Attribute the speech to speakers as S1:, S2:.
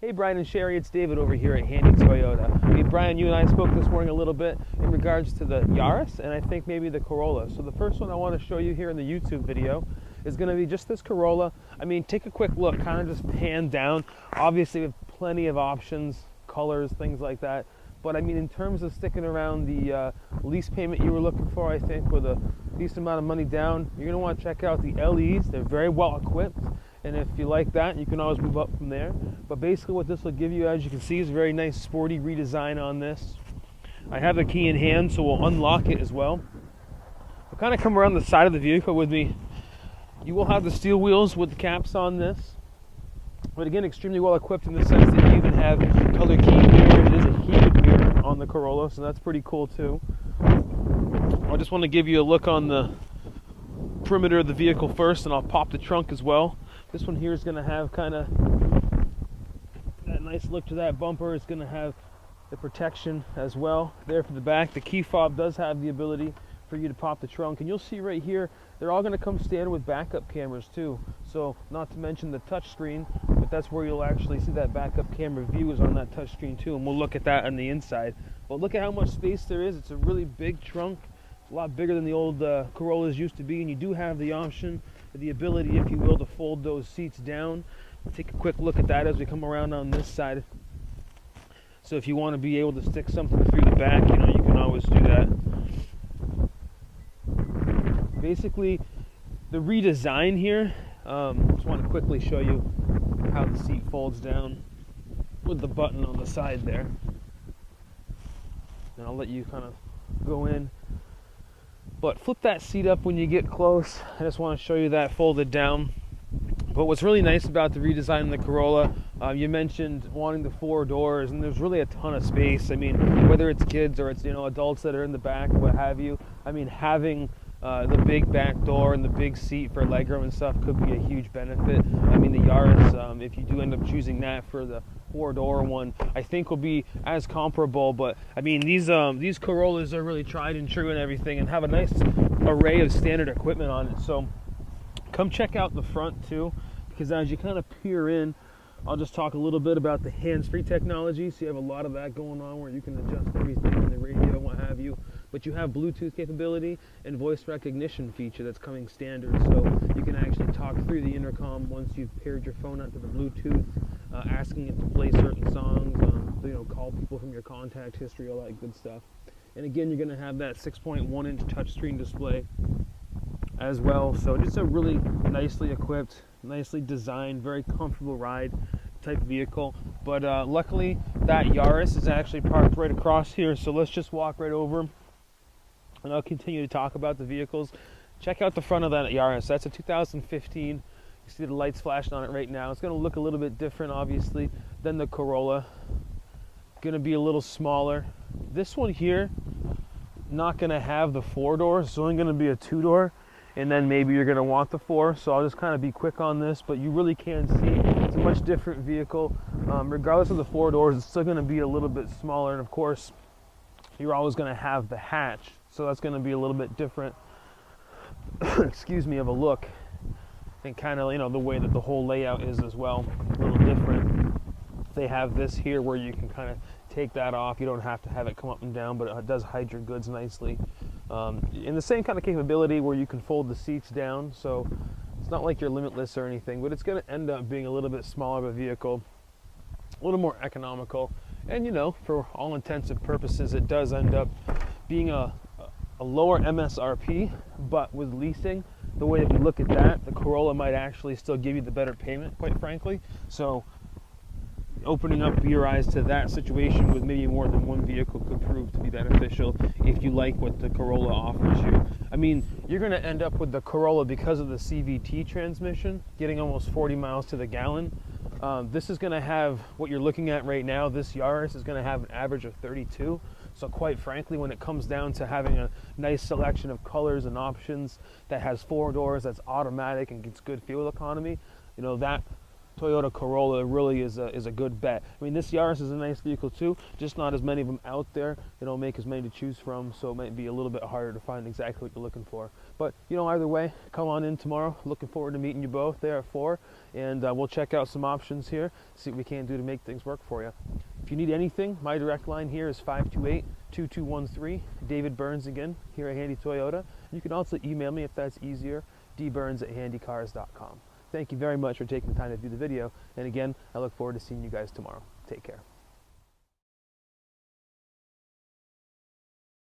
S1: Hey Brian and Sherry, it's David over here at Handy Toyota. Hey Brian, you and I spoke this morning a little bit in regards to the Yaris and I think maybe the Corolla. So the first one I want to show you here in the YouTube video is going to be just this Corolla. I mean, take a quick look, kind of just pan down. Obviously we have plenty of options, colors, things like that. But I mean, in terms of sticking around the lease payment you were looking for, I think with a decent amount of money down, you're going to want to check out the LEs. They're very well equipped. And if you like that, you can always move up from there. But basically what this will give you, as you can see, is a very nice sporty redesign on this. I have the key in hand, so we'll unlock it as well. I'll kind of come around the side of the vehicle with me. You will have the steel wheels with the caps on this. But again, extremely well equipped in the sense that you even have color key mirror. It is a heated mirror on the Corolla, so that's pretty cool too. I just want to give you a look on the perimeter of the vehicle first, and I'll pop the trunk as well. This one here is going to have kind of that nice look to that bumper. It's going to have the protection as well there for the back. The key fob does have the ability for you to pop the trunk, and you'll see right here they're all going to come standard with backup cameras too. So not to mention the touch screen, but that's where you'll actually see that backup camera view is on that touch screen too, and we'll look at that on the inside. But look at how much space there is. It's a really big trunk. It's a lot bigger than the old Corollas used to be, and you do have the option, the ability, if you will, to fold those seats down. Take a quick look at that as we come around on this side. So if you want to be able to stick something through the back, you know, you can always do that. Basically, the redesign here, just want to quickly show you how the seat folds down with the button on the side there. And I'll let you kind of go in. But flip that seat up when you get close. I just want to show you that folded down. But what's really nice about the redesign of the Corolla, you mentioned wanting the 4 doors, and there's really a ton of space. I mean, whether it's kids or it's, you know, adults that are in the back or what have you, I mean, having the big back door and the big seat for legroom and stuff could be a huge benefit. I mean, the Yaris, if you do end up choosing that for the 4-door one, I think will be as comparable. But I mean, these Corollas are really tried and true and everything, and have a nice array of standard equipment on it. So come check out the front too, because as you kind of peer in, I'll just talk a little bit about the hands-free technology. So you have a lot of that going on where you can adjust everything in the radio and what have you. But you have Bluetooth capability and voice recognition feature that's coming standard. So you can actually talk through the intercom once you've paired your phone up to the Bluetooth, asking it to play certain songs, you know, call people from your contact history, all that good stuff. And again, you're going to have that 6.1-inch touchscreen display as well. So just a really nicely equipped, nicely designed, very comfortable ride type vehicle. But luckily that Yaris is actually parked right across here, so let's just walk right over and I'll continue to talk about the vehicles. Check out the front of that Yaris. That's a 2015. You see the lights flashing on it right now. It's going to look a little bit different obviously than the Corolla. Going to be a little smaller. This one here, not going to have the 4 doors. It's only going to be a 2-door. And then maybe you're going to want the 4, so I'll just kind of be quick on this, but you really can see it's a much different vehicle. Regardless of the 4 doors, it's still going to be a little bit smaller, and of course you're always going to have the hatch, so that's going to be a little bit different excuse me, of a look, and kind of, you know, the way that the whole layout is as well, a little different. They have this here where you can kind of take that off. You don't have to have it come up and down, but it does hide your goods nicely. In the same kind of capability where you can fold the seats down, so it's not like you're limitless or anything, but it's going to end up being a little bit smaller of a vehicle, a little more economical, and you know, for all intents and purposes, it does end up being a lower MSRP, but with leasing, the way that we look at that, the Corolla might actually still give you the better payment, quite frankly. So opening up your eyes to that situation with maybe more than one vehicle could prove to be beneficial if you like what the Corolla offers you. I mean, you're going to end up with the Corolla because of the CVT transmission, getting almost 40 miles to the gallon. This is going to have, what you're looking at right now, this Yaris is going to have an average of 32. So quite frankly, when it comes down to having a nice selection of colors and options that has 4 doors, that's automatic and gets good fuel economy, you know, that Toyota Corolla really is a good bet. I mean, this Yaris is a nice vehicle too, just not as many of them out there. They don't make as many to choose from, so it might be a little bit harder to find exactly what you're looking for. But, you know, either way, come on in tomorrow. Looking forward to meeting you both there at 4, and we'll check out some options here, see what we can do to make things work for you. If you need anything, my direct line here is 528-2213. David Burns again, here at Handy Toyota. You can also email me if that's easier, dburns@handycars.com. Thank you very much for taking the time to do the video, and again, I look forward to seeing you guys tomorrow. Take care.